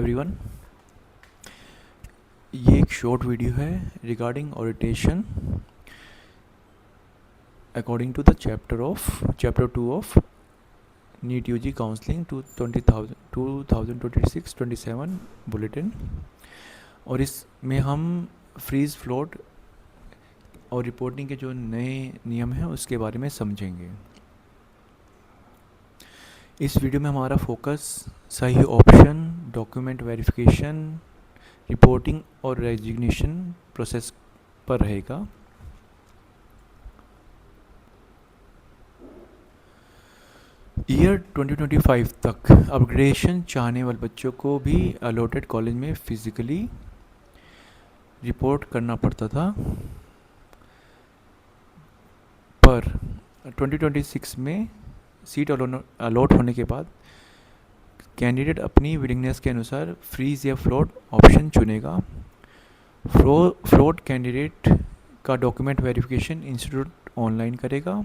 Everyone. ये एक short video है regarding orientation according to the chapter 2 of NEET UG counselling 2026-27 bulletin. और इसमें हम फ्रीज फ्लोट और रिपोर्टिंग के जो नए नियम हैं उसके बारे में समझेंगे। इस वीडियो में हमारा फोकस सही ऑप्शन, डॉक्यूमेंट वेरिफिकेशन, रिपोर्टिंग और रेजिग्नेशन प्रोसेस पर रहेगा। ईयर 2025 तक अपग्रेडेशन चाहने वाले बच्चों को भी अलॉटेड कॉलेज में फिज़िकली रिपोर्ट करना पड़ता था, पर 2026 में सीट अलॉट होने के बाद कैंडिडेट अपनी विलिंगनेस के अनुसार फ्रीज या फ्लोट ऑप्शन चुनेगा। फ्लोट कैंडिडेट का डॉक्यूमेंट वेरिफिकेशन इंस्टीट्यूट ऑनलाइन करेगा,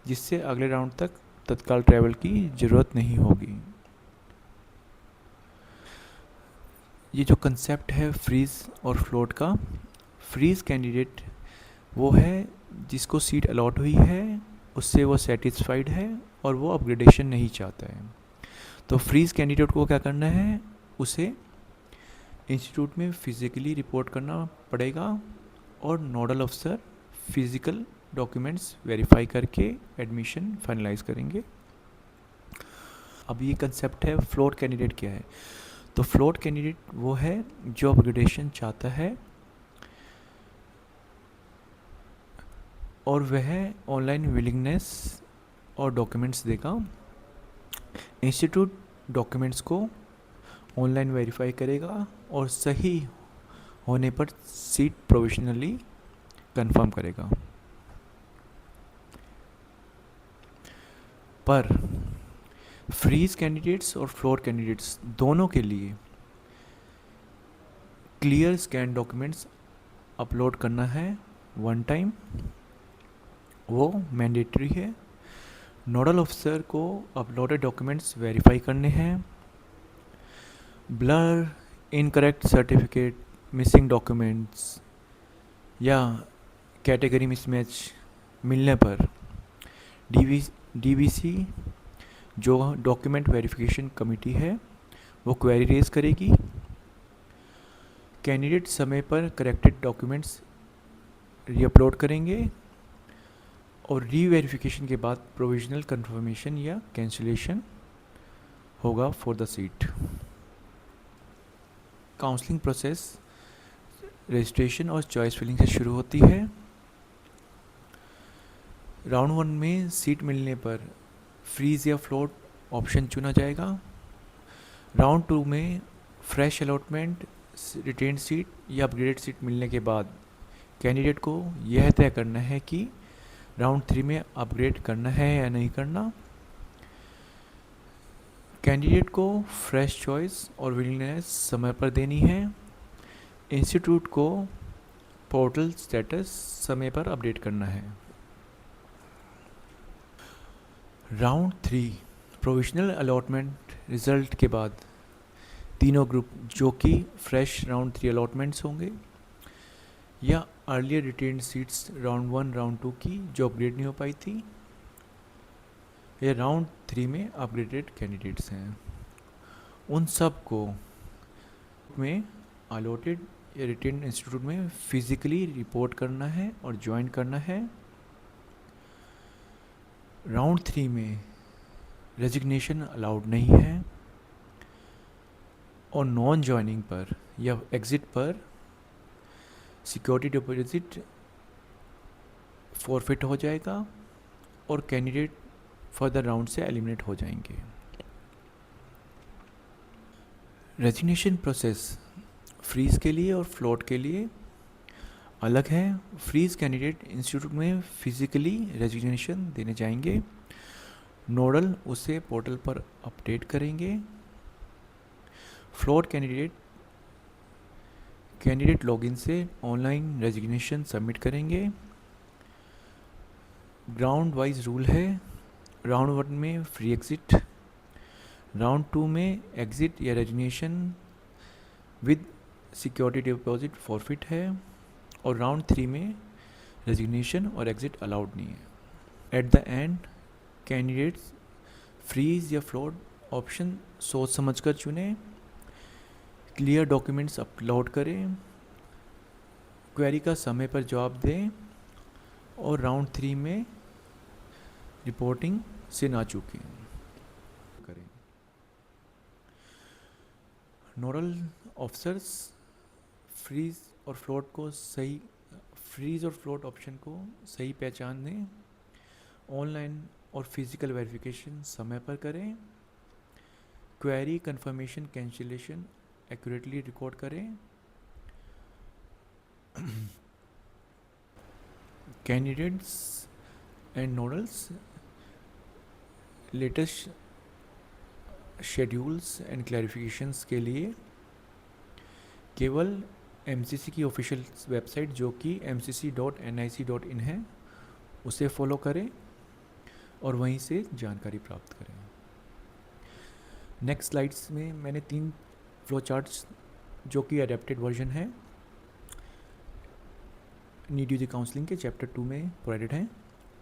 जिससे अगले राउंड तक तत्काल ट्रैवल की ज़रूरत नहीं होगी। ये जो कंसेप्ट है फ्रीज और फ्लोट का, फ्रीज कैंडिडेट वो है जिसको सीट अलॉट हुई है, उससे वो सेटिस्फाइड है और वो अपग्रेडेशन नहीं चाहता है। तो फ्रीज कैंडिडेट को क्या करना है, उसे इंस्टीट्यूट में फ़िज़िकली रिपोर्ट करना पड़ेगा और नोडल अफसर फिज़िकल डॉक्यूमेंट्स वेरीफाई करके एडमिशन फाइनलाइज करेंगे। अब ये कंसेप्ट है फ्लोट कैंडिडेट क्या है। तो फ्लोट कैंडिडेट वो है जो अपग्रेडेशन चाहता है और वह ऑनलाइन विलिंगनेस और डॉक्यूमेंट्स देगा। इंस्टीट्यूट डॉक्यूमेंट्स को ऑनलाइन वेरीफाई करेगा और सही होने पर सीट प्रोविजनली कंफर्म करेगा। पर फ्रीज कैंडिडेट्स और फ्लोट कैंडिडेट्स दोनों के लिए क्लियर स्कैन डॉक्यूमेंट्स अपलोड करना है वन टाइम, वो मैंडेटरी है। नोडल ऑफिसर को अपलोडेड डॉक्यूमेंट्स वेरीफाई करने हैं। Blur, incorrect certificate, missing documents या कैटेगरी मिसमैच मिलने पर डीवीसी जो डॉक्यूमेंट वेरिफिकेशन कमेटी है वो क्वेरी रेज करेगी। कैंडिडेट समय पर करेक्टेड डॉक्यूमेंट्स रीअपलोड करेंगे और रीवेरिफिकेशन के बाद प्रोविजनल कंफर्मेशन या कैंसिलेशन होगा for the seat. Counselling process registration और चॉइस फिलिंग से शुरू होती है। राउंड 1 में सीट मिलने पर फ्रीज या फ्लोट ऑप्शन चुना जाएगा। राउंड 2 में फ्रेश अलॉटमेंट, रिटेन सीट या अपग्रेडेड सीट मिलने के बाद कैंडिडेट को यह तय करना है कि राउंड 3 में अपग्रेड करना है या नहीं करना। कैंडिडेट को फ्रेश चॉइस और विलिंगनेस समय पर देनी है। इंस्टीट्यूट को पोर्टल स्टेटस समय पर अपडेट करना है। राउंड 3 प्रोविजनल अलॉटमेंट रिजल्ट के बाद तीनों ग्रुप जो कि फ्रेश राउंड 3 अलॉटमेंट्स होंगे या earlier retained seats round 1 round 2 की जो अपग्रेड नहीं हो पाई थी, ये राउंड 3 में अपग्रेडेड कैंडिडेट्स हैं, उन सब को में अलॉटेड या रिटेन्ड इंस्टीट्यूट में फिज़िकली रिपोर्ट करना है और ज्वाइन करना है। राउंड 3 में रेजिग्नेशन अलाउड नहीं है और नॉन ज्वाइनिंग पर या एग्ज़िट पर सिक्योरिटी डिपॉजिट फॉरफिट हो जाएगा और कैंडिडेट फर्दर राउंड से एलिमिनेट हो जाएंगे। रेजिग्नेशन प्रोसेस फ्रीज के लिए और फ्लोट के लिए अलग है। फ्रीज कैंडिडेट इंस्टीट्यूट में फिज़िकली रेजिग्नेशन देने जाएंगे, नोडल उसे पोर्टल पर अपडेट करेंगे। फ्लोट कैंडिडेट लॉगिन से ऑनलाइन रेजिग्नेशन सबमिट करेंगे। ग्राउंड वाइज रूल है, राउंड 1 में फ्री एग्ज़िट, राउंड 2 में एग्ज़िट या resignation with security deposit forfeit है, और राउंड 3 में रेजिग्नेशन और एग्जिट अलाउड नहीं है। At the end candidates freeze या फ्लोट ऑप्शन सोच समझकर चुनें, क्लियर डॉक्यूमेंट्स अपलोड करें, क्वेरी का समय पर जवाब दें, और राउंड 3 में रिपोर्टिंग से ना चूकें करें। नोडल ऑफिसर्स फ्रीज और फ्लोट ऑप्शन को सही पहचान दें, ऑनलाइन और फिजिकल वेरिफिकेशन समय पर करें, query confirmation cancellation accurately record करें, candidates and nodals latest schedules and clarifications के लिए केवल एमसीसी की ऑफिशियल वेबसाइट जो कि mcc.nic.in है उसे फॉलो करें और वहीं से जानकारी प्राप्त करें। नेक्स्ट स्लाइड्स में मैंने 3 फ्लो चार्ट्स जो कि अडेप्टेड वर्जन है नीट यूजी काउंसलिंग के चैप्टर 2 में प्रोवाइडेड हैं,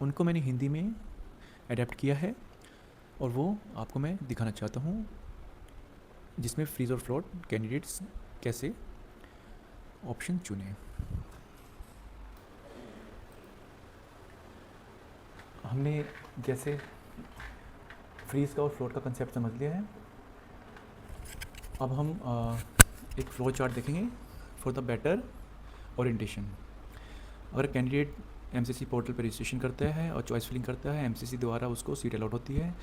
उनको मैंने हिंदी में अडेप्ट किया है और वो आपको मैं दिखाना चाहता हूँ, जिसमें फ्रीज और फ्लोट कैंडिडेट्स कैसे ऑप्शन चुने। हमने जैसे फ्रीज का और फ्लोट का कंसेप्ट समझ लिया है, अब हम एक फ्लो चार्ट देखेंगे फॉर द बेटर ओरिएंटेशन। अगर कैंडिडेट एमसीसी पोर्टल पर रजिस्ट्रेशन करता है और चॉइस फिलिंग करता है, एमसीसी द्वारा उसको सीट अलॉट होती है,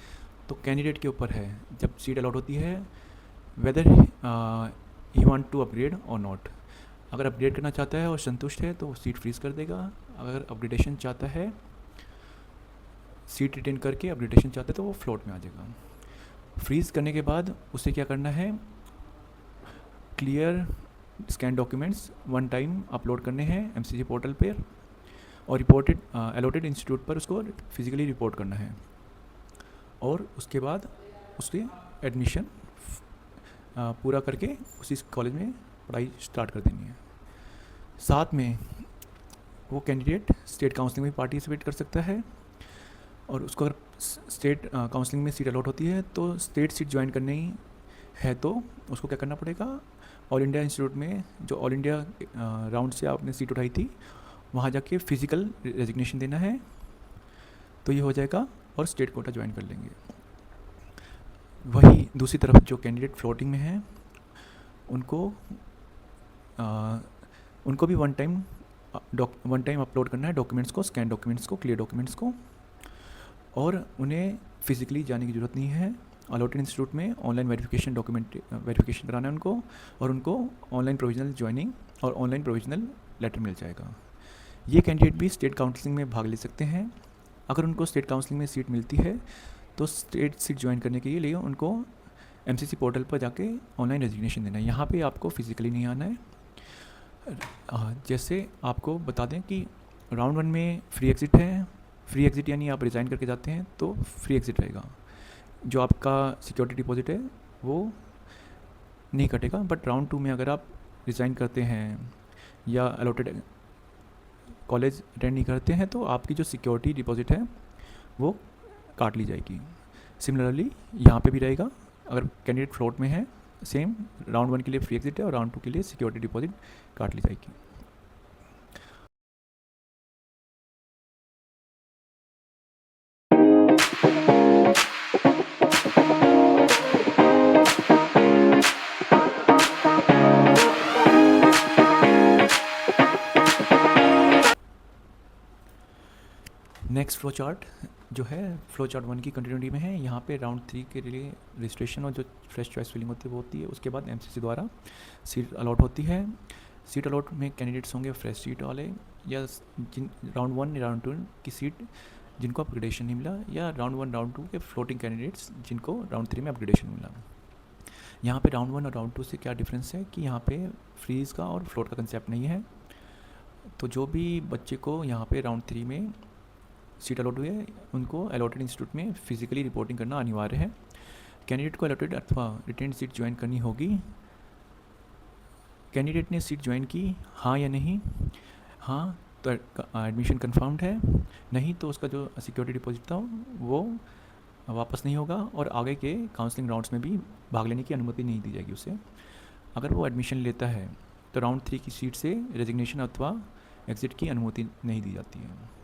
तो कैंडिडेट के ऊपर है जब सीट अलॉट होती है whether he want to upgrade और नॉट। अगर अपग्रेड करना चाहता है और संतुष्ट है तो सीट फ्रीज कर देगा, अगर अपग्रेडेशन चाहता है सीट रिटेन करके अपग्रेडेशन चाहता है तो वो फ्लोट में आ जाएगा। फ्रीज करने के बाद उसे क्या करना है, clear scan documents 1 time upload करने हैं एमसीसी पोर्टल पर और रिपोर्टेड अलॉटेड इंस्टीट्यूट पर उसको फिजिकली रिपोर्ट करना है, और उसके बाद उसके एडमिशन पूरा करके उसी कॉलेज में पढ़ाई स्टार्ट कर देनी है। साथ में वो कैंडिडेट स्टेट काउंसलिंग में पार्टिसिपेट कर सकता है, और उसको अगर स्टेट काउंसलिंग में सीट अलॉट होती है तो स्टेट सीट ज्वाइन करनी है तो उसको क्या करना पड़ेगा, ऑल इंडिया इंस्टीट्यूट में जो ऑल इंडिया राउंड से आपने सीट उठाई थी वहाँ जाके फिजिकल रेजिग्नेशन देना है, तो ये हो जाएगा और स्टेट कोटा ज्वाइन कर लेंगे। वही दूसरी तरफ जो कैंडिडेट फ्लोटिंग में है उनको भी वन टाइम अपलोड करना है डॉक्यूमेंट्स को, स्कैन डॉक्यूमेंट्स को, क्लियर डॉक्यूमेंट्स को, और उन्हें फिजिकली जाने की ज़रूरत नहीं है। अलॉटेड इंस्टीट्यूट में ऑनलाइन वेरिफिकेशन कराना है उनको, और उनको ऑनलाइन प्रोविजनल ज्वाइनिंग और ऑनलाइन प्रोविजनल लेटर मिल जाएगा। ये कैंडिडेट भी स्टेट काउंसलिंग में भाग ले सकते हैं। अगर उनको स्टेट काउंसलिंग में सीट मिलती है तो स्टेट सीट ज्वाइन करने के लिए उनको एमसीसी पोर्टल पर जाके ऑनलाइन रेजिग्नेशन देना है। यहाँ पे आपको फिजिकली नहीं आना है। जैसे आपको बता दें कि राउंड 1 में फ्री एग्ज़िट है, फ्री एग्ज़िट यानी आप रिज़ाइन करके जाते हैं तो फ्री एग्ज़िट रहेगा, जो आपका सिक्योरिटी डिपॉजिट है वो नहीं कटेगा। बट राउंड 2 में अगर आप रिज़ाइन करते हैं या अलॉटेड कॉलेज अटेंड नहीं करते हैं तो आपकी जो सिक्योरिटी डिपॉजिट है वो काट ली जाएगी। सिमिलरली यहाँ पे भी रहेगा, अगर कैंडिडेट फ्लोट में है सेम राउंड 1 के लिए फ्री एग्जिट है और राउंड 2 के लिए सिक्योरिटी डिपॉजिट काट ली जाएगी। नेक्स्ट फ्लो चार्ट जो है फ्लो चार्ट 1 की कंटिन्यूटी में है। यहाँ पे राउंड 3 के लिए रजिस्ट्रेशन और जो फ्रेश चॉइस फिलिंग होती है वो होती है। उसके बाद एमसीसी द्वारा सीट अलॉट होती है। सीट अलॉट में कैंडिडेट्स होंगे फ्रेश सीट वाले या जिन राउंड 1 या राउंड 2 की सीट जिनको अपग्रेडेशन नहीं मिला, या राउंड 1 राउंड 2 के फ्लोटिंग कैंडिडेट्स जिनको राउंड 3 में अपग्रेडेशन मिला। यहाँ पे राउंड 1 और राउंड 2 से क्या डिफरेंस है कि यहाँ पे फ्रीज़ का और फ्लोट का कंसेप्ट नहीं है। तो जो भी बच्चे को यहाँ पे राउंड 3 में सीट अलॉट हुई है उनको अलॉटेड इंस्टीट्यूट में फिजिकली रिपोर्टिंग करना अनिवार्य है। कैंडिडेट को अलॉटेड अथवा रिटेन सीट ज्वाइन करनी होगी कैंडिडेट ने सीट ज्वाइन की, हाँ या नहीं? हाँ तो एडमिशन कन्फर्म्ड है, नहीं तो उसका जो सिक्योरिटी डिपॉजिट था वो वापस नहीं होगा और आगे के काउंसलिंग राउंड्स में भी भाग लेने की अनुमति नहीं दी जाएगी उसे। अगर वो एडमिशन लेता है तो राउंड 3 की सीट से रेजिग्नेशन अथवा एग्ज़िट की अनुमति नहीं दी जाती है।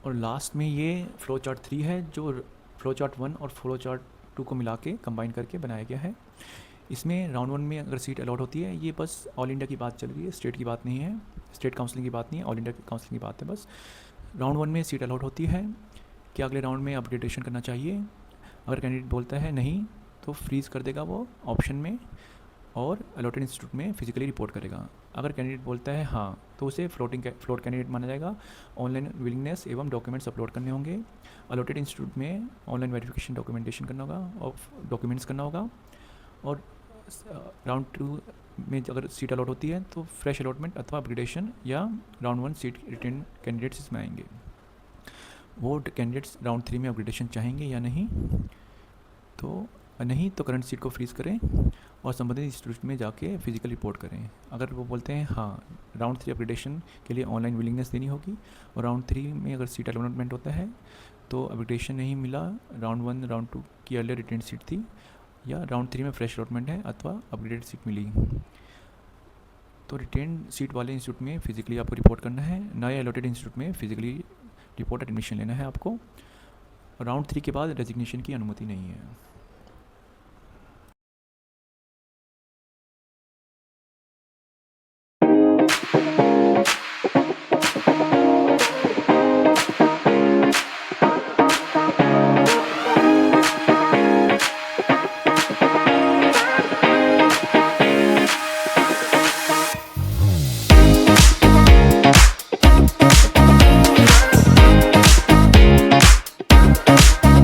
और लास्ट में ये फ्लो चार्ट 3 है जो फ्लो चार्ट 1 और फ्लो चार्ट 2 को मिला के कंबाइन करके बनाया गया है। इसमें राउंड 1 में अगर सीट अलॉट होती है, ये बस ऑल इंडिया की बात चल रही है, स्टेट की बात नहीं है, स्टेट काउंसलिंग की बात नहीं है, ऑल इंडिया काउंसलिंग की बात है बस। राउंड 1 में सीट अलॉट होती है, क्या अगले राउंड में अपग्रेडेशन करना चाहिए? अगर कैंडिडेट बोलता है नहीं तो फ्रीज़ कर देगा वो ऑप्शन में और अलॉटेड इंस्टीट्यूट में फिजिकली रिपोर्ट करेगा। अगर कैंडिडेट बोलता है हाँ तो उसे फ्लोट कैंडिडेट माना जाएगा। ऑनलाइन विलिंगनेस एवं डॉक्यूमेंट्स अपलोड करने होंगे। अलॉटेड इंस्टीट्यूट में ऑनलाइन वेरिफिकेशन डॉक्यूमेंटेशन करना होगा और डॉक्यूमेंट्स करना होगा। और राउंड 2 में अगर सीट अलॉट होती है तो फ्रेश अलॉटमेंट अथवा अपग्रेडेशन या राउंड 1 सीट रिटेन कैंडिडेट्स इसमें आएंगे। वो कैंडिडेट्स राउंड 3 में अपग्रेडेशन चाहेंगे या नहीं, तो नहीं तो करंट सीट को फ्रीज़ करें और संबंधित इंस्टीट्यूट में जाके फिजिकल रिपोर्ट करें। अगर वो बोलते हैं हाँ राउंड 3 अपग्रेडेशन के लिए ऑनलाइन विलिंगनेस देनी होगी और राउंड 3 में अगर सीट अलॉटमेंट होता है तो अपग्रेडेशन नहीं मिला, राउंड 1 राउंड 2 की अर्लियर रिटेन सीट थी या राउंड 3 में फ्रेश अलॉटमेंट है अथवा अपग्रेडेड सीट मिली, तो रिटेन सीट वाले इंस्टीट्यूट में फिजिकली आपको रिपोर्ट करना है। नए अलॉटेड इंस्टीट्यूट में फिजिकली रिपोर्ट एडमिशन लेना है आपको। राउंड 3 के बाद रेजिग्नेशन की अनुमति नहीं है।